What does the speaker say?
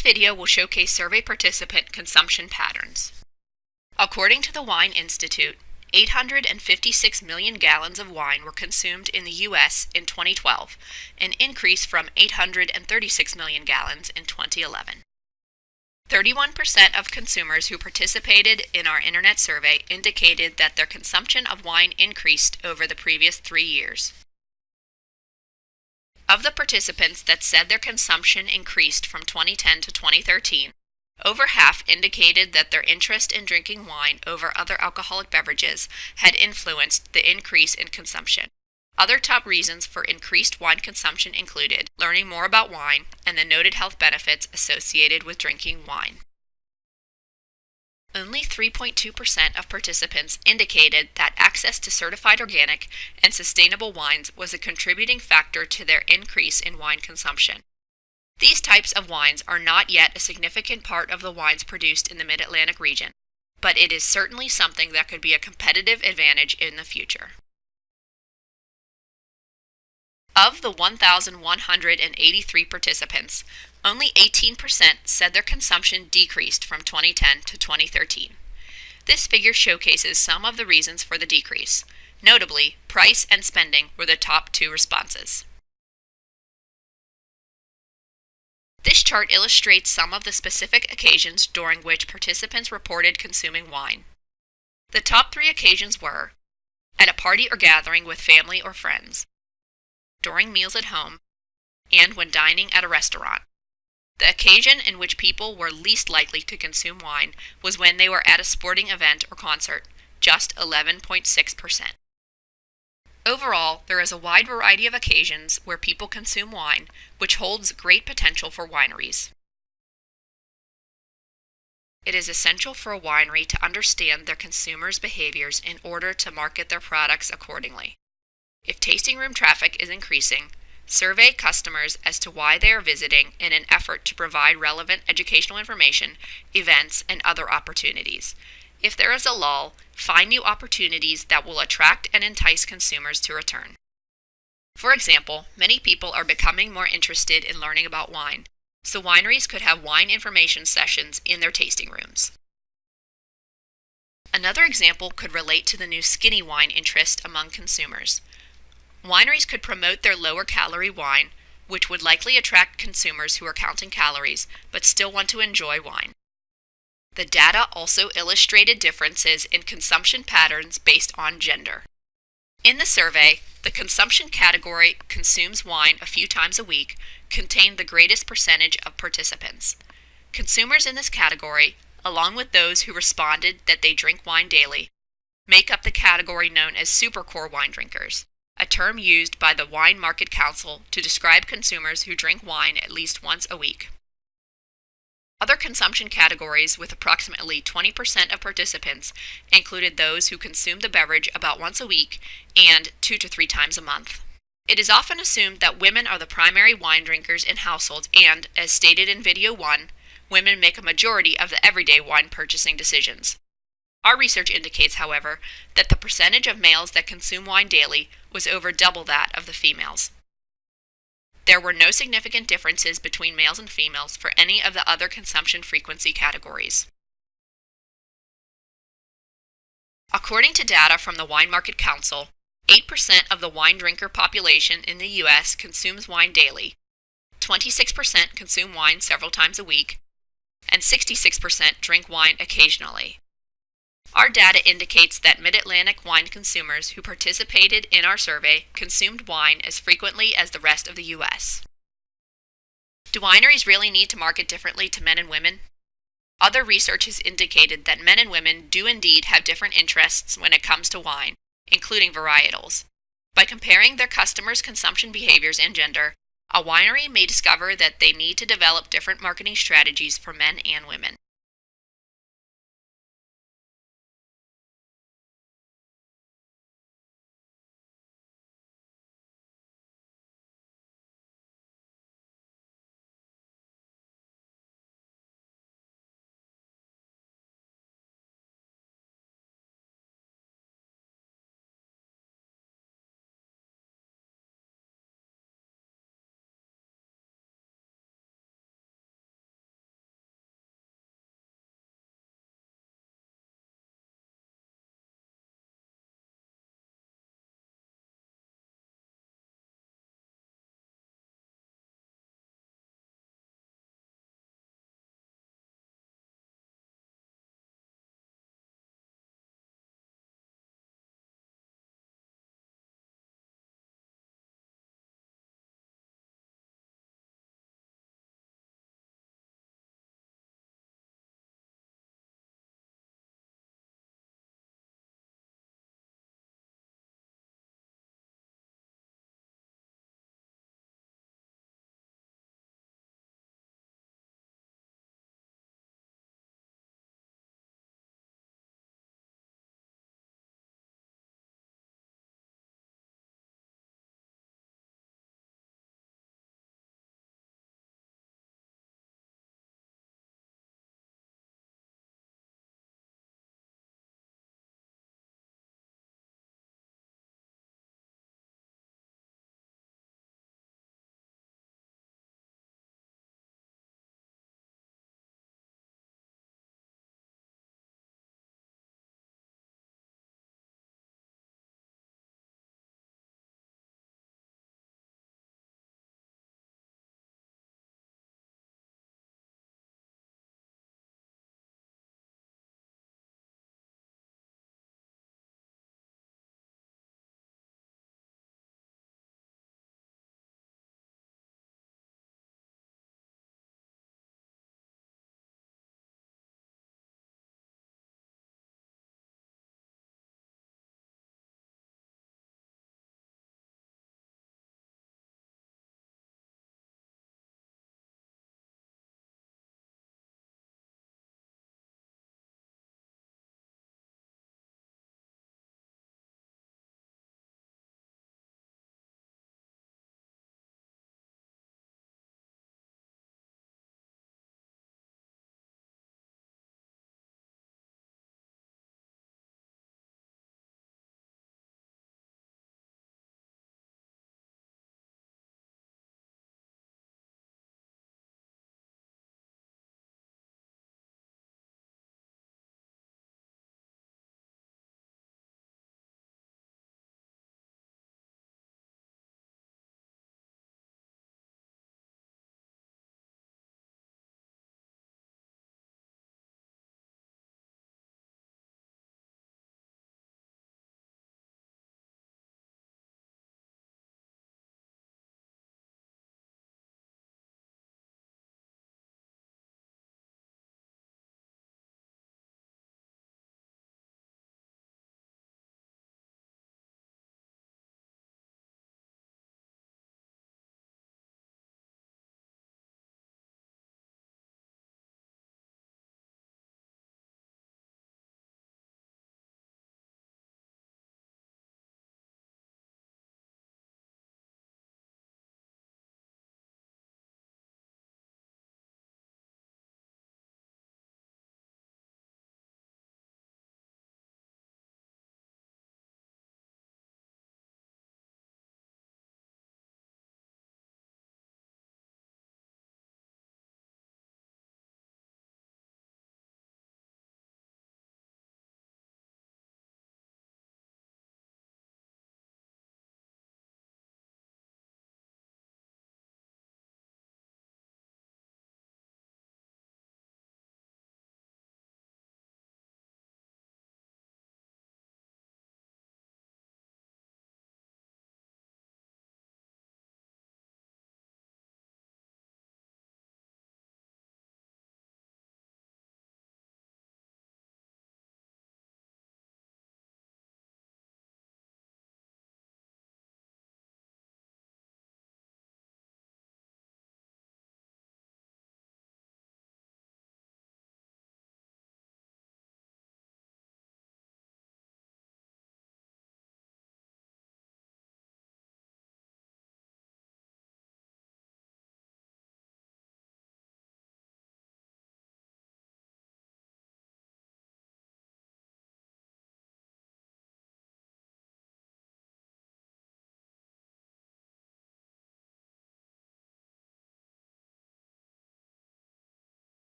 This video will showcase survey participant consumption patterns. According to the Wine Institute, 856 million gallons of wine were consumed in the U.S. in 2012, an increase from 836 million gallons in 2011. 31% of consumers who participated in our internet survey indicated that their consumption of wine increased over the previous 3 years. Of the participants that said their consumption increased from 2010 to 2013, over half indicated that their interest in drinking wine over other alcoholic beverages had influenced the increase in consumption. Other top reasons for increased wine consumption included learning more about wine and the noted health benefits associated with drinking wine. Only 3.2% of participants indicated that access to certified organic and sustainable wines was a contributing factor to their increase in wine consumption. These types of wines are not yet a significant part of the wines produced in the Mid-Atlantic region, but it is certainly something that could be a competitive advantage in the future. Of the 1,183 participants, only 18% said their consumption decreased from 2010 to 2013. This figure showcases some of the reasons for the decrease. Notably, price and spending were the top two responses. This chart illustrates some of the specific occasions during which participants reported consuming wine. The top 3 occasions were at a party or gathering with family or friends, during meals at home, and when dining at a restaurant. The occasion in which people were least likely to consume wine was when they were at a sporting event or concert, just 11.6%. Overall, there is a wide variety of occasions where people consume wine, which holds great potential for wineries. It is essential for a winery to understand their consumers' behaviors in order to market their products accordingly. If tasting room traffic is increasing, survey customers as to why they are visiting in an effort to provide relevant educational information, events, and other opportunities. If there is a lull, find new opportunities that will attract and entice consumers to return. For example, many people are becoming more interested in learning about wine, so wineries could have wine information sessions in their tasting rooms. Another example could relate to the new skinny wine interest among consumers. Wineries could promote their lower-calorie wine, which would likely attract consumers who are counting calories but still want to enjoy wine. The data also illustrated differences in consumption patterns based on gender. In the survey, the consumption category consumes wine a few times a week contained the greatest percentage of participants. Consumers in this category, along with those who responded that they drink wine daily, make up the category known as supercore wine drinkers, a term used by the Wine Market Council to describe consumers who drink wine at least once a week. Other consumption categories with approximately 20% of participants included those who consume the beverage about once a week and 2 to 3 times a month. It is often assumed that women are the primary wine drinkers in households and, as stated in Video 1, women make a majority of the everyday wine purchasing decisions. Our research indicates, however, that the percentage of males that consume wine daily was over double that of the females. There were no significant differences between males and females for any of the other consumption frequency categories. According to data from the Wine Market Council, 8% of the wine drinker population in the U.S. consumes wine daily, 26% consume wine several times a week, and 66% drink wine occasionally. Our data indicates that Mid-Atlantic wine consumers who participated in our survey consumed wine as frequently as the rest of the U.S. Do wineries really need to market differently to men and women? Other research has indicated that men and women do indeed have different interests when it comes to wine, including varietals. By comparing their customers' consumption behaviors and gender, a winery may discover that they need to develop different marketing strategies for men and women.